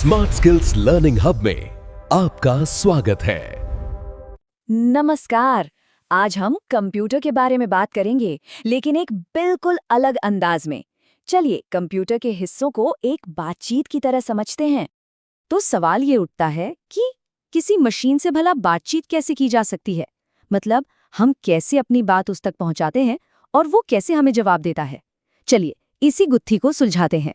Smart skills learning hub में आपका स्वागत है। नमस्कार। आज हम कंप्यूटर के बारे में बात करेंगे, लेकिन एक बिल्कुल अलग अंदाज में। चलिए कंप्यूटर के हिस्सों को एक बातचीत की तरह समझते हैं। तो सवाल ये उठता है कि किसी मशीन से भला बातचीत कैसे की जा सकती है? मतलब हम कैसे अपनी बात उस तक पहुंचाते हैं और वो कैसे हमें जवाब देता है? चलिए इसी गुत्थी को सुलझाते हैं।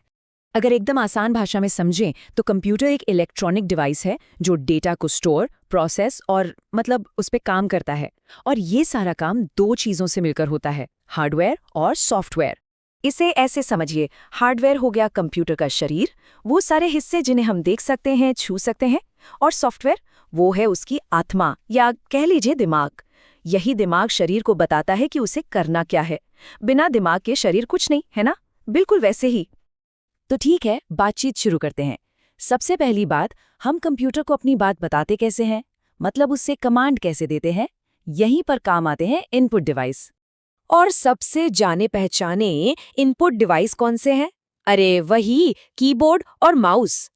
अगर एकदम आसान भाषा में समझें तो कंप्यूटर एक इलेक्ट्रॉनिक डिवाइस है जो डेटा को स्टोर, प्रोसेस और उस पे काम करता है। और ये सारा काम दो चीज़ों से मिलकर होता है, हार्डवेयर और सॉफ्टवेयर। इसे ऐसे समझिए, हार्डवेयर हो गया कंप्यूटर का शरीर, वो सारे हिस्से जिन्हें हम देख सकते हैं, छू सकते हैं। और सॉफ्टवेयर वो है उसकी आत्मा या कह लीजिए दिमाग। यही दिमाग शरीर को बताता है कि उसे करना क्या है। बिना दिमाग के शरीर कुछ नहीं, है ना? बिल्कुल वैसे ही। तो ठीक है, बातचीत शुरू करते हैं। सबसे पहली बात, हम कंप्यूटर को अपनी बात बताते कैसे हैं? मतलब उससे कमांड कैसे देते हैं? यहीं पर काम आते हैं इनपुट डिवाइस। और सबसे जाने पहचाने इनपुट डिवाइस कौन से हैं? अरे वही कीबोर्ड और माउस।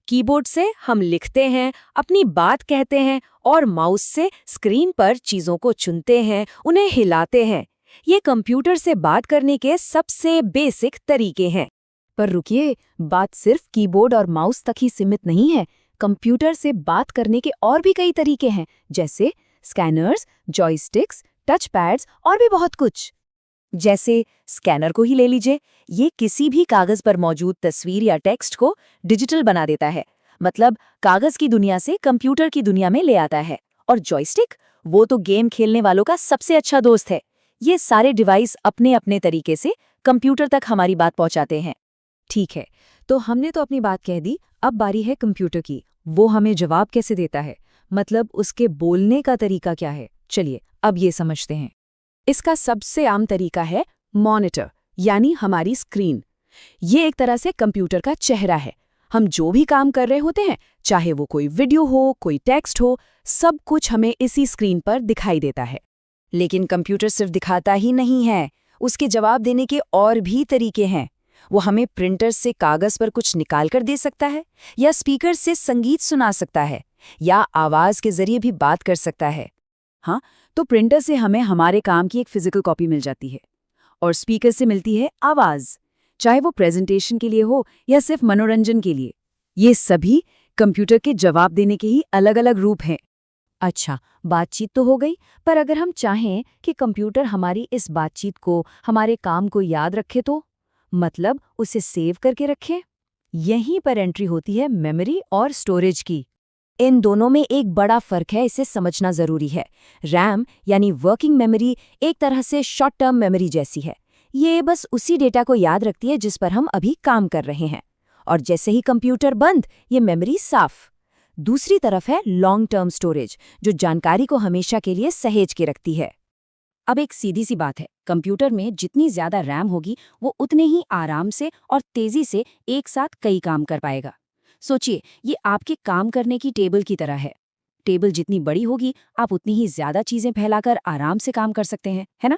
कीबोर्ड से हम लिखते हैं, अपनी बात कहते हैं, और माउस से स्क्रीन पर चीजों को चुनते हैं, उन्हें हिलाते हैं। ये कंप्यूटर से बात करने के सबसे बेसिक तरीके हैं। पर रुकिए, बात सिर्फ कीबोर्ड और माउस तक ही सीमित नहीं है। कंप्यूटर से बात करने के और भी कई तरीके हैं, जैसे स्कैनर्स, जॉयस्टिक्स, टच पैड्स और भी बहुत कुछ। जैसे स्कैनर को ही ले लीजिए, ये किसी भी कागज पर मौजूद तस्वीर या टेक्स्ट को डिजिटल बना देता है। मतलब कागज की दुनिया से कंप्यूटर की दुनिया में ले आता है। और जॉयस्टिक, वो तो गेम खेलने वालों का सबसे अच्छा दोस्त है। ये सारे डिवाइस अपने अपने तरीके से कंप्यूटर तक हमारी बात पहुंचाते हैं। ठीक है, तो हमने तो अपनी बात कह दी, अब बारी है कंप्यूटर की। वो हमें जवाब कैसे देता है? मतलब उसके बोलने का तरीका क्या है? चलिए अब ये समझते हैं। इसका सबसे आम तरीका है मॉनिटर, यानी हमारी स्क्रीन। ये एक तरह से कंप्यूटर का चेहरा है। हम जो भी काम कर रहे होते हैं, चाहे वो कोई वीडियो हो, कोई टेक्स्ट हो, सब कुछ हमें इसी स्क्रीन पर दिखाई देता है। लेकिन कंप्यूटर सिर्फ दिखाता ही नहीं है, उसके जवाब देने के और भी तरीके हैं। वो हमें प्रिंटर से कागज पर कुछ निकाल कर दे सकता है, या स्पीकर से संगीत सुना सकता है, या आवाज के जरिए भी बात कर सकता है। हाँ, तो प्रिंटर से हमें हमारे काम की एक फिजिकल कॉपी मिल जाती है, और स्पीकर से मिलती है आवाज, चाहे वो प्रेजेंटेशन के लिए हो या सिर्फ मनोरंजन के लिए। ये सभी कंप्यूटर के जवाब देने के ही अलग अलग रूप हैं। अच्छा, बातचीत तो हो गई, पर अगर हम चाहें कि कंप्यूटर हमारी इस बातचीत को, हमारे काम को याद रखे तो? मतलब उसे सेव करके रखें? यहीं पर एंट्री होती है मेमोरी और स्टोरेज की। इन दोनों में एक बड़ा फर्क है, इसे समझना जरूरी है। रैम यानी वर्किंग मेमोरी एक तरह से शॉर्ट टर्म मेमोरी जैसी है। ये बस उसी डेटा को याद रखती है जिस पर हम अभी काम कर रहे हैं। और जैसे ही कंप्यूटर बंद, ये मेमोरी साफ। दूसरी तरफ है लॉन्ग टर्म स्टोरेज, जो जानकारी को हमेशा के लिए सहेज के रखती है। अब एक सीधी सी बात है, कंप्यूटर में जितनी ज्यादा रैम होगी, वो उतने ही आराम से और तेजी से एक साथ कई काम कर पाएगा। सोचिए, ये आपके काम करने की टेबल की तरह है। टेबल जितनी बड़ी होगी, आप उतनी ही ज्यादा चीजें फैलाकर आराम से काम कर सकते हैं, है ना?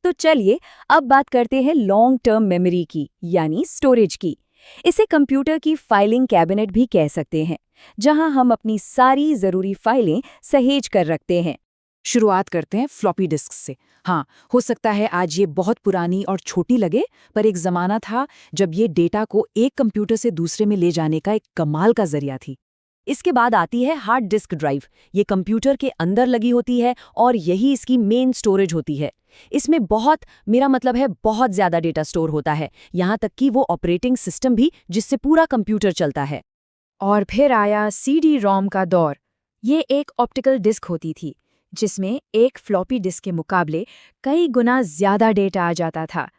तो चलिए अब बात करते हैं लॉन्ग टर्म मेमोरी की, यानी स्टोरेज की। इसे कंप्यूटर की फाइलिंग कैबिनेट भी कह सकते हैं, जहां हम अपनी सारी जरूरी फाइलें सहेज कर रखते हैं। शुरुआत करते हैं फ्लॉपी डिस्क से। हाँ, हो सकता है आज ये बहुत पुरानी और छोटी लगे, पर एक जमाना था जब ये डेटा को एक कंप्यूटर से दूसरे में ले जाने का एक कमाल का जरिया थी। इसके बाद आती है हार्ड डिस्क ड्राइव। ये कंप्यूटर के अंदर लगी होती है और यही इसकी मेन स्टोरेज होती है। इसमें मेरा मतलब है बहुत ज्यादा डेटा स्टोर होता है, यहाँ तक कि वो ऑपरेटिंग सिस्टम भी जिससे पूरा कंप्यूटर चलता है। और फिर आया सीडी रोम का दौर। ये एक ऑप्टिकल डिस्क होती थी, जिसमें एक फ्लॉपी डिस्क के मुकाबले कई गुना ज्यादा डेटा आ जाता था।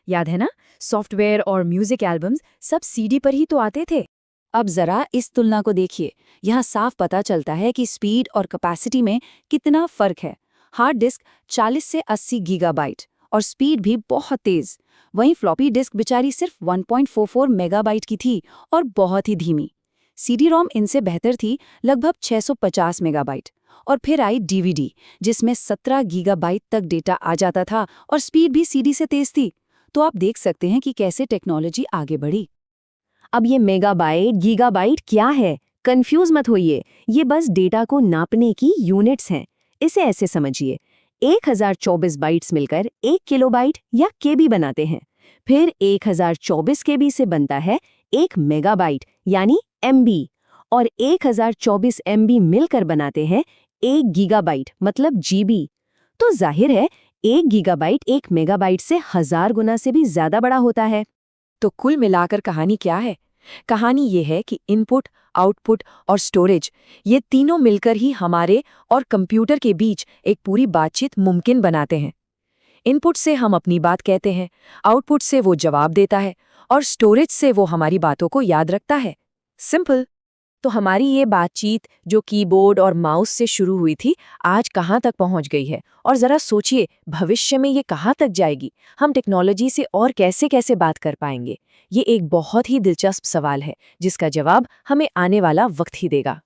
याद है ना? सॉफ्टवेयर और म्यूजिक एल्बम्स सब सीडी पर ही तो आते थे। अब जरा इस तुलना को देखिए, यहाँ साफ पता चलता है कि स्पीड और कैपेसिटी में कितना फर्क है। हार्ड डिस्क 40 से 80 गीगाबाइट और स्पीड भी बहुत तेज। वहीं फ्लॉपी डिस्क बेचारी सिर्फ 1.44 मेगाबाइट की थी और बहुत ही धीमी। सीडी रोम इनसे बेहतर थी, लगभग 650 मेगाबाइट। और फिर आई डीवीडी, जिसमें 17 गीगाबाइट तक डेटा आ जाता था और स्पीड भी सीडी से तेज थी। तो आप देख सकते हैं कि कैसे टेक्नोलॉजी आगे बढ़ी। अब ये मेगाबाइट गीगाबाइट क्या है? कंफ्यूज मत होइए, ये बस डेटा को नापने की यूनिट्स हैं। इसे ऐसे समझिए, 1024 बाइट्स मिलकर 1 किलोबाइट या केबी बनाते हैं। फिर 1024 केबी से बनता है 1 मेगाबाइट यानी एमबी, और 1024 एमबी मिलकर बनाते हैं 1 गीगाबाइट मतलब जीबी। तो जाहिर है 1 गीगाबाइट 1 मेगाबाइट से 1000 गुना से भी ज्यादा बड़ा होता है। तो कुल मिलाकर कहानी क्या है? कहानी ये है कि इनपुट, आउटपुट और स्टोरेज, ये तीनों मिलकर ही हमारे और कंप्यूटर के बीच एक पूरी बातचीत मुमकिन बनाते हैं। इनपुट से हम अपनी बात कहते हैं, आउटपुट से वो जवाब देता है और स्टोरेज से वो हमारी बातों को याद रखता है। सिंपल। तो हमारी ये बातचीत जो कीबोर्ड और माउस से शुरू हुई थी, आज कहाँ तक पहुँच गई है? और ज़रा सोचिए, भविष्य में ये कहाँ तक जाएगी? हम टेक्नोलॉजी से और कैसे कैसे बात कर पाएंगे? ये एक बहुत ही दिलचस्प सवाल है, जिसका जवाब हमें आने वाला वक्त ही देगा।